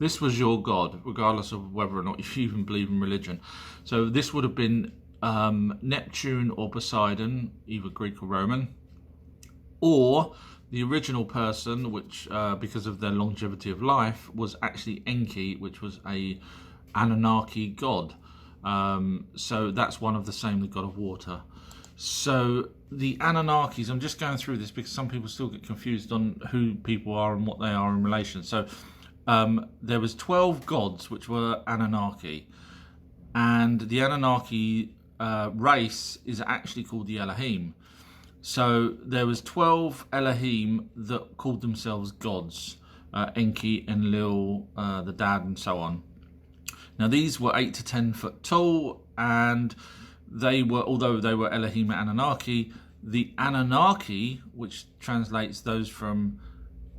This was your god, regardless of whether or not you even believe in religion. So this would have been Neptune or Poseidon, either Greek or Roman, or the original person, which because of their longevity of life, was actually Enki, which was a Anunnaki god. So that's one of the same, the god of water. So the Anunnakis, I'm just going through this because some people still get confused on who people are and what they are in relation. So there was 12 gods which were Anunnaki, and the Anunnaki race is actually called the Elohim. So there was 12 Elohim that called themselves gods, Enki, Enlil, the dad, and so on. Now these were 8 to 10 foot tall, and they were, although they were Elohim and Anunnaki, the Anunnaki, which translates those from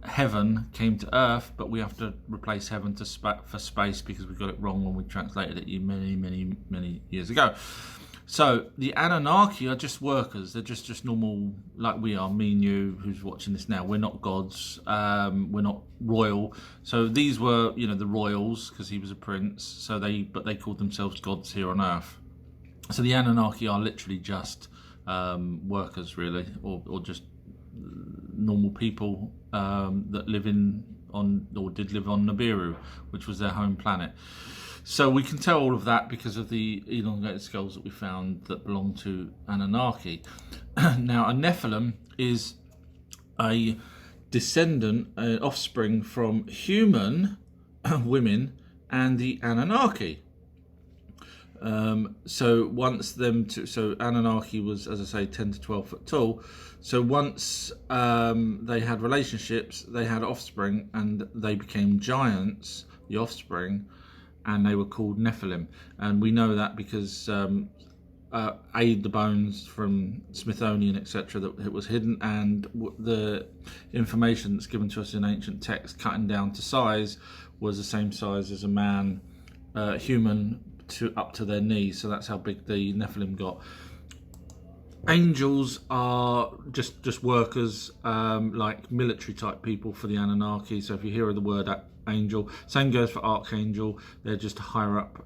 heaven, came to earth, but we have to replace heaven for space because we got it wrong when we translated it many years ago. So the Anunnaki are just workers. They're just normal, like we are, me and you, who's watching this now. We're not gods. We're not royal. So these were, the royals, because he was a prince. So they called themselves gods here on Earth. So the Anunnaki are literally just workers, really, or just normal people that live did live on Nibiru, which was their home planet. So we can tell all of that because of the elongated skulls that we found that belong to Anunnaki. Now, a Nephilim is a descendant, an offspring from human women and the Anunnaki. So Anunnaki was, as I say, 10 to 12 foot tall. So once they had relationships, they had offspring, and they became giants, the offspring, and they were called Nephilim. And we know that because the bones from Smithsonian, etc., that it was hidden, and the information that's given to us in ancient texts, cutting down to size, was the same size as a man, human, up to their knees. So that's how big the Nephilim got. Angels are just workers, like military type people for the Anunnaki. So if you hear the word angel, same goes for archangel. They're just a higher up,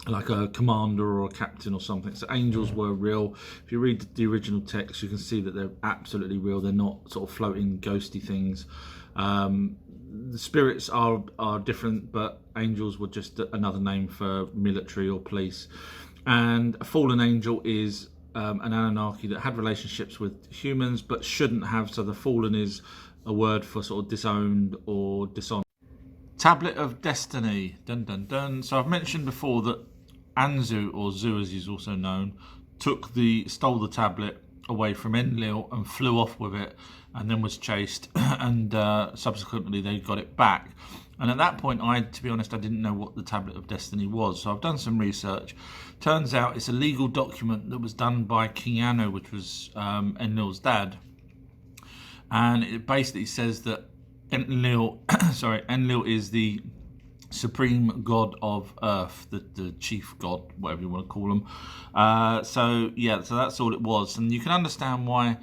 like a commander or a captain or something. So angels were real. If you read the original text, you can see that they're absolutely real. They're not sort of floating ghosty things. The spirits are different, but angels were just another name for military or police. And a fallen angel is an Anunnaki that had relationships with humans but shouldn't have. So the fallen is a word for sort of disowned or dishonored. Tablet of Destiny. Dun dun dun. So I've mentioned before that Anzu, or Zu as he's also known, stole the tablet away from Enlil and flew off with it, and then was chased, and subsequently they got it back. And at that point, to be honest, I didn't know what the Tablet of Destiny was. So I've done some research. Turns out it's a legal document that was done by King Anu, which was Enlil's dad. And it basically says that Enlil is the supreme god of Earth, the chief god, whatever you want to call him. So that's all it was. And you can understand why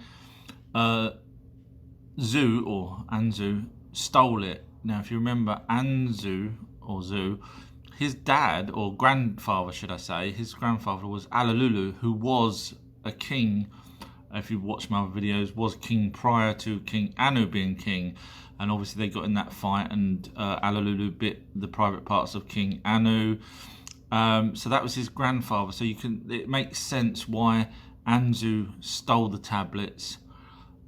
Zu, or Anzu, stole it. Now, if you remember Anzu, or Zu, his dad, or grandfather, should I say, his grandfather was Alalulu, who was a king, if you've watched my other videos, was king prior to King Anu being king. And obviously they got in that fight, and Alalulu bit the private parts of King Anu. So that was his grandfather. So it makes sense why Anzu stole the tablets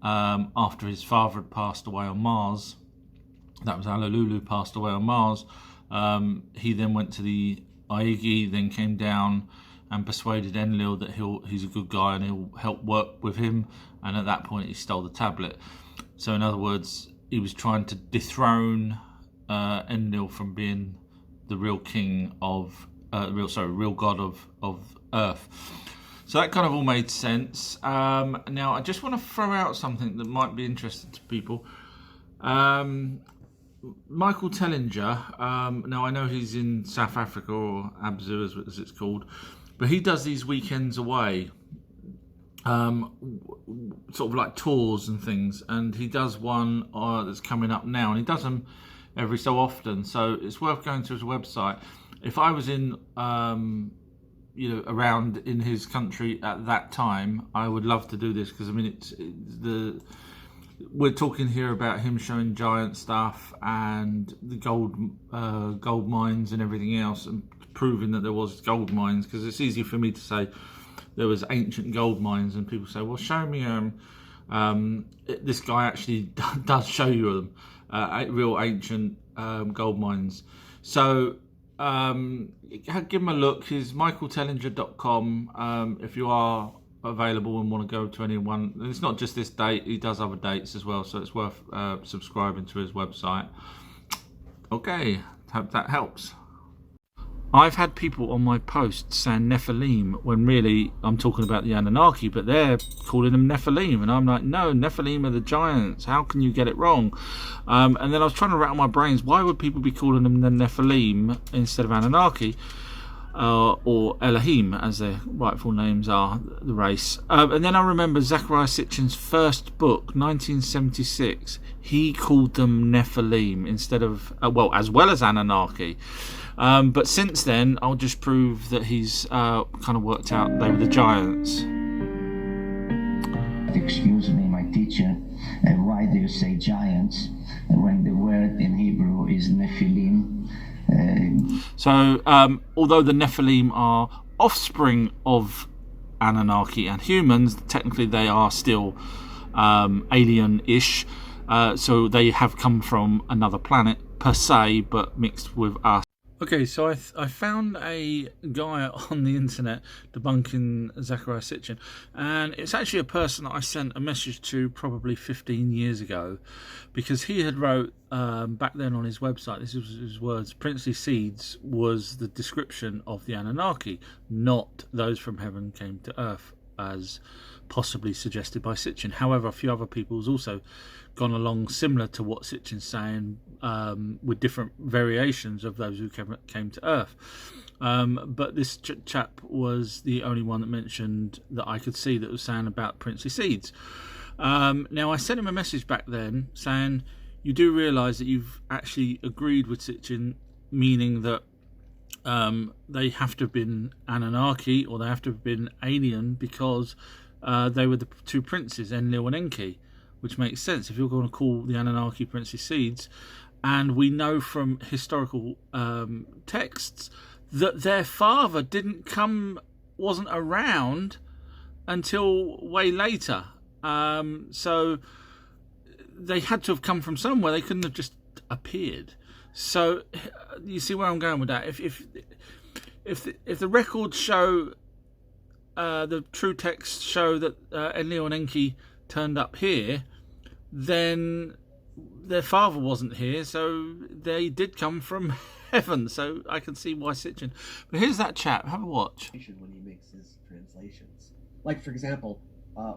after his father had passed away on Mars. That was Alalulu passed away on Mars. He then went to the Aegi, then came down and persuaded Enlil that he's a good guy and he'll help work with him. And at that point, he stole the tablet. So in other words, he was trying to dethrone Enlil from being the real king of real god of Earth. So that kind of all made sense. Now I just want to throw out something that might be interesting to people. Michael Tellinger, now I know he's in South Africa, or Anzu as it's called, but he does these weekends away, sort of like tours and things, and he does one that's coming up now, and he does them every so often. So it's worth going to his website. If I was in, around in his country at that time, I would love to do this, because I mean, we're talking here about him showing giant stuff and the gold mines and everything else, and proving that there was gold mines, because it's easy for me to say there was ancient gold mines, and people say, well, show me this guy actually does show you them, real ancient gold mines. So give him a look. He's michaeltellinger.com. If you are available and want to go to anyone, and it's not just this date, he does other dates as well, so it's worth subscribing to his website. Okay, hope that helps. I've had people on my posts saying Nephilim, when really I'm talking about the Anunnaki, but they're calling them Nephilim, and I'm like, no, Nephilim are the giants. How can you get it wrong? And then I was trying to rattle my brains, why would people be calling them the Nephilim instead of Anunnaki, or Elohim, as their rightful names are, the race. And then I remember Zecharia Sitchin's first book, 1976, he called them Nephilim instead of, as well as Anunnaki. But since then, I'll just prove that he's kind of worked out they were the giants. Excuse me, my teacher, why do you say giants when the word in Hebrew is Nephilim? So, although the Nephilim are offspring of Anunnaki and humans, technically they are still alien-ish. So they have come from another planet per se, but mixed with us. Okay, so I found a guy on the internet debunking Zecharia Sitchin, and it's actually a person that I sent a message to probably 15 years ago, because he had wrote back then on his website, this was his words, princely seeds was the description of the Anunnaki, not those from heaven came to earth, as possibly suggested by Sitchin. However, a few other people has also gone along similar to what Sitchin's saying, with different variations of those who came to Earth. But this chap was the only one that mentioned, that I could see, that was saying about princely seeds. Now, I sent him a message back then saying, you do realise that you've actually agreed with Sitchin, meaning that they have to have been Anunnaki, or they have to have been alien, because they were the two princes, Enlil and Enki, which makes sense if you're going to call the Anunnaki princely seeds. And we know from historical texts that their father wasn't around until way later. So they had to have come from somewhere. They couldn't have just appeared. So you see where I'm going with that. If the records show, the true texts show that Enlil and Enki turned up here, then their father wasn't here, so they did come from heaven. So I can see why Sitchin. But here's that chap. Have a watch. When he makes his translations, like for example,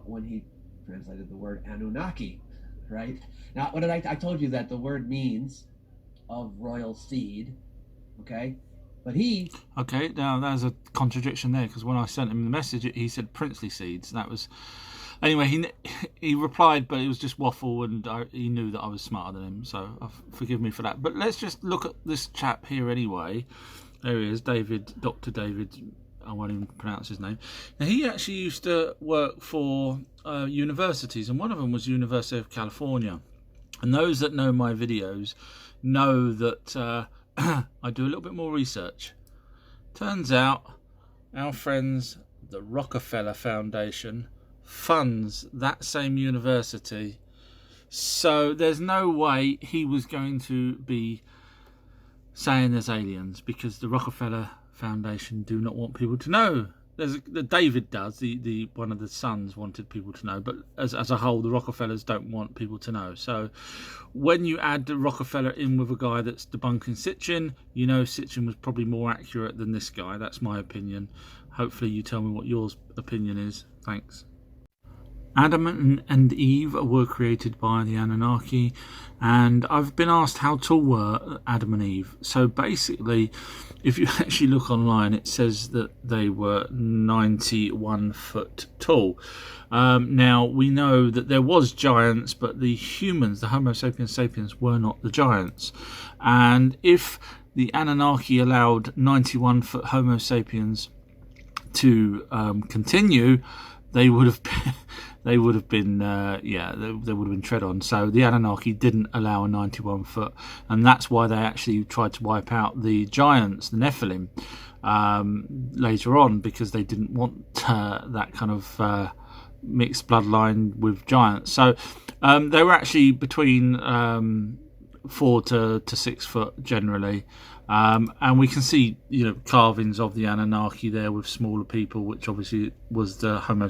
when he translated the word Anunnaki, right? Now, what did I told you that the word means of royal seed, okay? But he... Okay, now there's a contradiction there, because when I sent him the message, he said princely seeds. That was... Anyway, he replied, but it was just waffle, and he knew that I was smarter than him, so forgive me for that. But let's just look at this chap here anyway. There he is, Dr. David, I won't even pronounce his name. Now, he actually used to work for universities, and one of them was University of California. And those that know my videos know that I do a little bit more research. Turns out our friends, the Rockefeller Foundation, funds that same university, so there's no way he was going to be saying there's aliens, because the Rockefeller Foundation do not want people to know. David does, the one of the sons wanted people to know, but as a whole, the Rockefellers don't want people to know. So when you add the Rockefeller in with a guy that's debunking Sitchin, you know Sitchin was probably more accurate than this guy. That's my opinion. Hopefully you tell me what your opinion is. Thanks. Adam and Eve were created by the Anunnaki, and I've been asked how tall were Adam and Eve. So basically, if you actually look online, it says that they were 91 foot tall. Now, we know that there was giants, but the humans, the Homo sapiens sapiens, were not the giants. And if the Anunnaki allowed 91 foot Homo sapiens to continue, they would have been, they would have been tread on. So the Anunnaki didn't allow a 91 foot, and that's why they actually tried to wipe out the giants, the Nephilim, later on, because they didn't want that kind of mixed bloodline with giants. So they were actually between 4 to 6 foot generally. And we can see, carvings of the Anunnaki there with smaller people, which obviously was the Homo